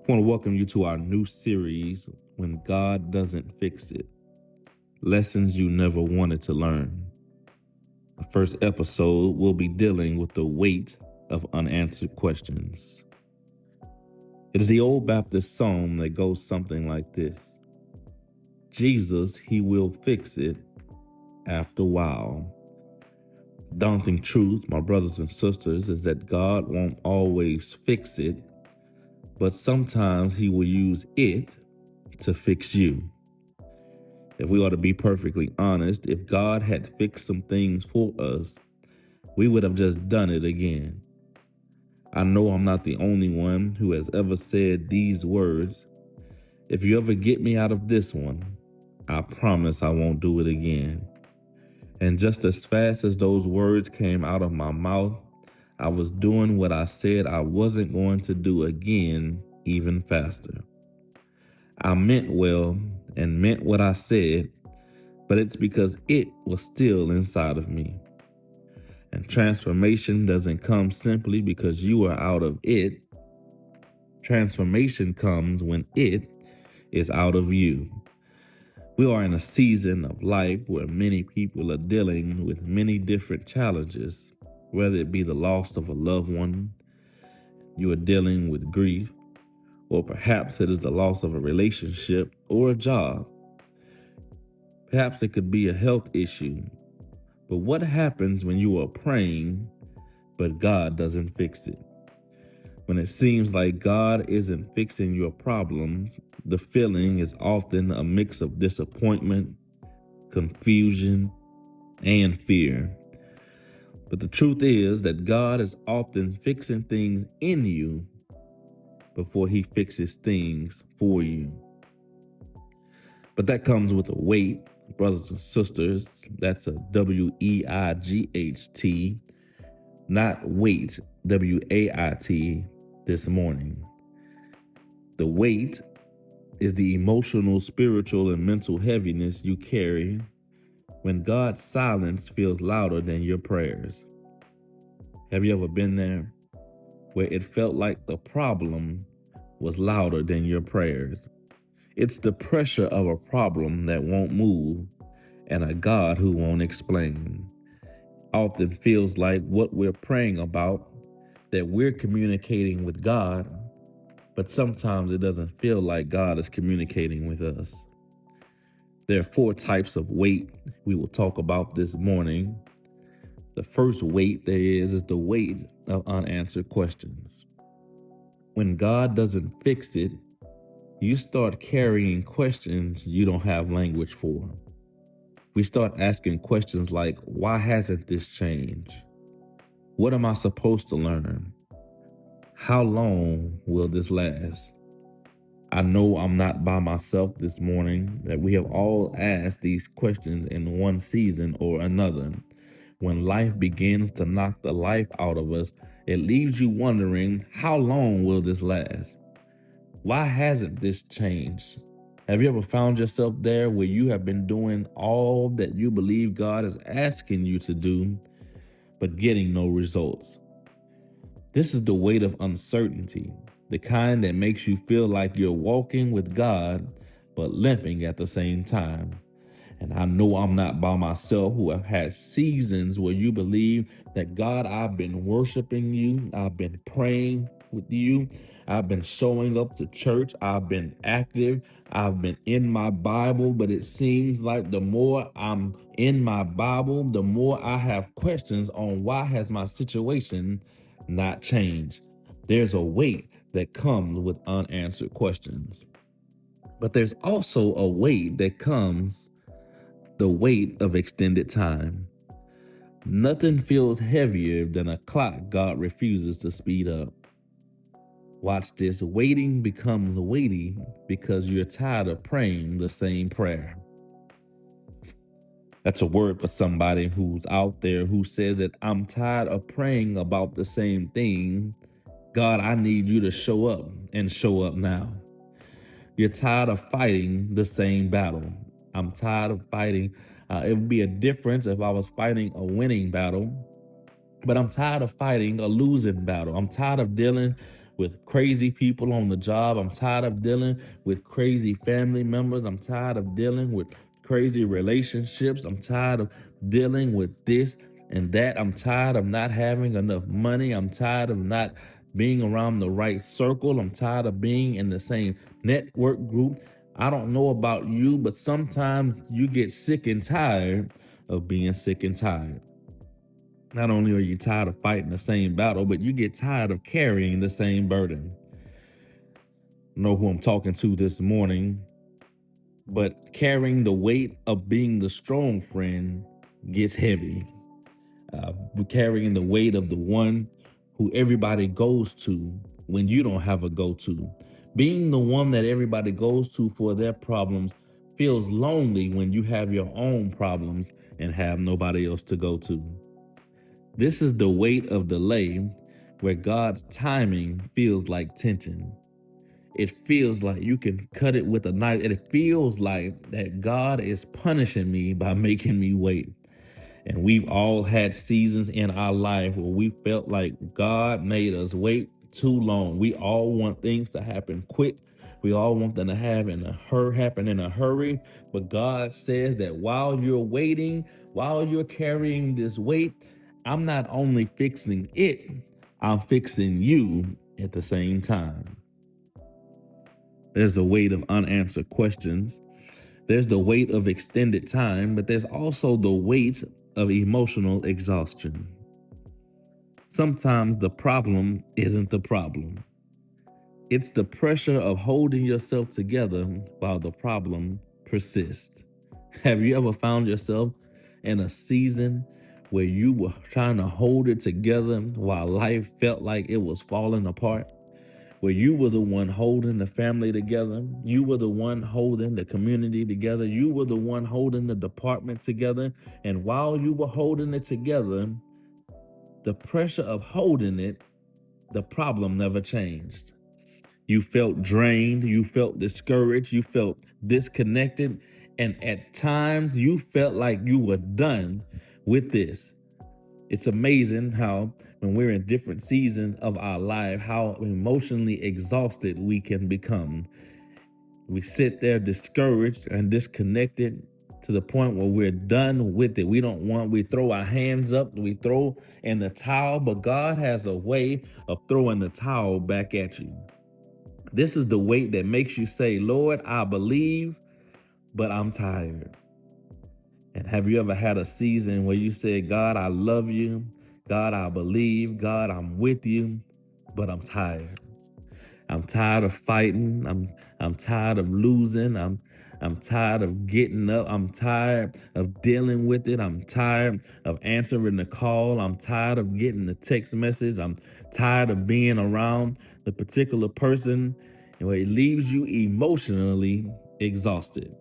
I want to welcome you to our new series, When God Doesn't Fix It Lessons You Never Wanted to Learn. The first episode will be dealing with the weight of unanswered questions. It is the old Baptist song that goes something like this: Jesus, He will fix it after a while. Daunting truth, my brothers and sisters, is that God won't always fix it, but sometimes He will use it to fix you. If we ought to be perfectly honest, if God had fixed some things for us, we would have just done it again. I know I'm not the only one who has ever said these words: if you ever get me out of this one, I promise I won't do it again. And just as fast as those words came out of my mouth, I was doing what I said I wasn't going to do again, even faster. I meant well and meant what I said, but it's because it was still inside of me. And transformation doesn't come simply because you are out of it. Transformation comes when it is out of you. We are in a season of life where many people are dealing with many different challenges, whether it be the loss of a loved one, you are dealing with grief, or perhaps it is the loss of a relationship or a job. Perhaps it could be a health issue. But what happens when you are praying, but God doesn't fix it? When it seems like God isn't fixing your problems, the feeling is often a mix of disappointment, confusion, and fear. But the truth is that God is often fixing things in you before He fixes things for you. But that comes with a weight, brothers and sisters. That's a WEIGHT, not wait, WAIT, this morning. The weight is the emotional, spiritual, and mental heaviness you carry when God's silence feels louder than your prayers. Have you ever been there where it felt like the problem was louder than your prayers? It's the pressure of a problem that won't move and a God who won't explain. Often feels like what we're praying about, that we're communicating with God, but sometimes it doesn't feel like God is communicating with us. There are four types of weight we will talk about this morning. The first weight there is the weight of unanswered questions. When God doesn't fix it, you start carrying questions you don't have language for. We start asking questions like, why hasn't this changed? What am I supposed to learn? How long will this last? I know I'm not by myself this morning, that we have all asked these questions in one season or another. When life begins to knock the life out of us, it leaves you wondering, how long will this last? Why hasn't this changed? Have you ever found yourself there where you have been doing all that you believe God is asking you to do, but getting no results? This is the weight of uncertainty, the kind that makes you feel like you're walking with God, but limping at the same time. And I know I'm not by myself, who have had seasons where you believe that, God, I've been worshiping you, I've been praying with you, I've been showing up to church, I've been active, I've been in my Bible, but it seems like the more I'm in my Bible, the more I have questions on why has my situation not changed. There's a weight that comes with unanswered questions. But there's also a weight that comes, the weight of extended time. Nothing feels heavier than a clock God refuses to speed up. Watch this: waiting becomes weighty because you're tired of praying the same prayer. That's a word for somebody who's out there who says that, I'm tired of praying about the same thing. God, I need you to show up and show up now. You're tired of fighting the same battle. I'm tired of fighting. It would be a difference if I was fighting a winning battle, but I'm tired of fighting a losing battle. I'm tired of dealing with crazy people on the job. I'm tired of dealing with crazy family members. I'm tired of dealing with crazy relationships. I'm tired of dealing with this and that. I'm tired of not having enough money. I'm tired of not being around the right circle. I'm tired of being in the same network group. I don't know about you, but sometimes you get sick and tired of being sick and tired. Not only are you tired of fighting the same battle, but you get tired of carrying the same burden. Know who I'm talking to this morning, but carrying the weight of being the strong friend gets heavy. Carrying the weight of the one who everybody goes to when you don't have a go to. Being the one that everybody goes to for their problems feels lonely when you have your own problems and have nobody else to go to. This is the weight of delay where God's timing feels like tension. It feels like you can cut it with a knife. It feels like that God is punishing me by making me wait. And we've all had seasons in our life where we felt like God made us wait too long. We all want things to happen quick. We all want them to happen in a hurry. But God says that while you're waiting, while you're carrying this weight, I'm not only fixing it, I'm fixing you at the same time. There's the weight of unanswered questions. There's the weight of extended time, but there's also the weight of emotional exhaustion. Sometimes the problem isn't the problem, it's the pressure of holding yourself together while the problem persists. Have you ever found yourself in a season where you were trying to hold it together while life felt like it was falling apart? Where you were the one holding the family together, you were the one holding the community together, you were the one holding the department together. And while you were holding it together, the pressure of holding it, the problem never changed. You felt drained, you felt discouraged, you felt disconnected, and at times you felt like you were done with this. It's amazing how, when we're in different seasons of our life, how emotionally exhausted we can become. We sit there discouraged and disconnected to the point where we're done with it. We throw our hands up, we throw in the towel, but God has a way of throwing the towel back at you. This is the weight that makes you say, Lord, I believe, but I'm tired. And have you ever had a season where you said, God, I love you. God, I believe. God, I'm with you, but I'm tired. I'm tired of fighting. I'm tired of losing. I'm tired of getting up. I'm tired of dealing with it. I'm tired of answering the call. I'm tired of getting the text message. I'm tired of being around the particular person where it leaves you emotionally exhausted.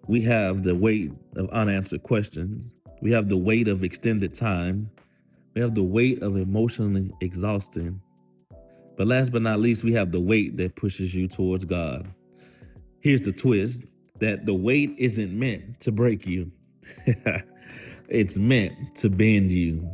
We have the weight of unanswered questions. We have the weight of extended time. We have the weight of emotionally exhausting. But last but not least, we have the weight that pushes you towards God. Here's the twist, that the weight isn't meant to break you. It's meant to bend you.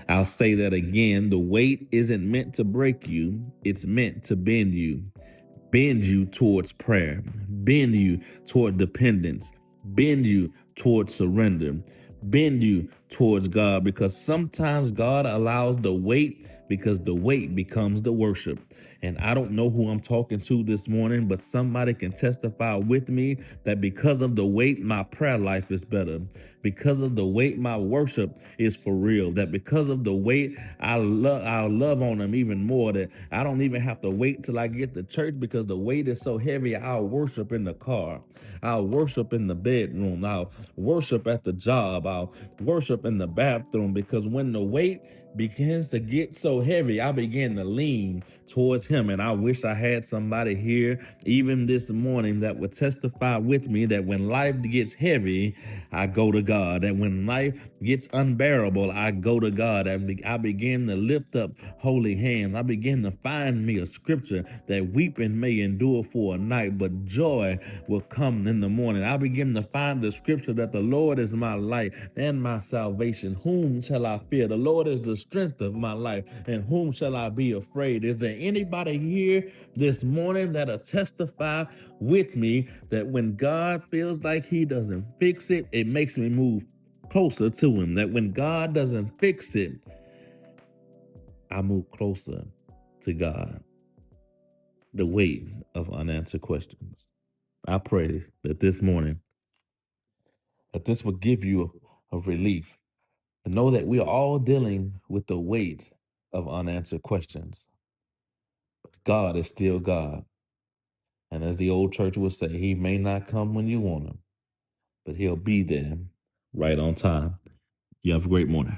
I'll say that again. The weight isn't meant to break you. It's meant to bend you towards prayer, bend you toward dependence, bend you towards surrender, bend you towards God, because sometimes God allows the weight because the weight becomes the worship. And I don't know who I'm talking to this morning, but somebody can testify with me that because of the weight, my prayer life is better. Because of the weight, my worship is for real. That because of the weight, I'll love on them even more. That I don't even have to wait till I get to church because the weight is so heavy. I'll worship in the car. I'll worship in the bedroom. I'll worship at the job. I'll worship in the bathroom, because when the weight begins to get so heavy, I begin to lean towards him. And I wish I had somebody here even this morning that would testify with me that when life gets heavy, I go to God. That when life gets unbearable, I go to God. I begin to lift up holy hands. I begin to find me a scripture that weeping may endure for a night, but joy will come in the morning. I begin to find the scripture that the Lord is my light and my salvation. Whom shall I fear? The Lord is the strength of my life. And whom shall I be afraid? Is there anybody here this morning that'll testify with me that when God feels like he doesn't fix it, it makes me move closer to him? That when God doesn't fix it, I move closer to God. The weight of unanswered questions. I pray that this morning, that this will give you a relief to know that we are all dealing with the weight of unanswered questions. God is still God. And as the old church would say, he may not come when you want him, but he'll be there right on time. You have a great morning.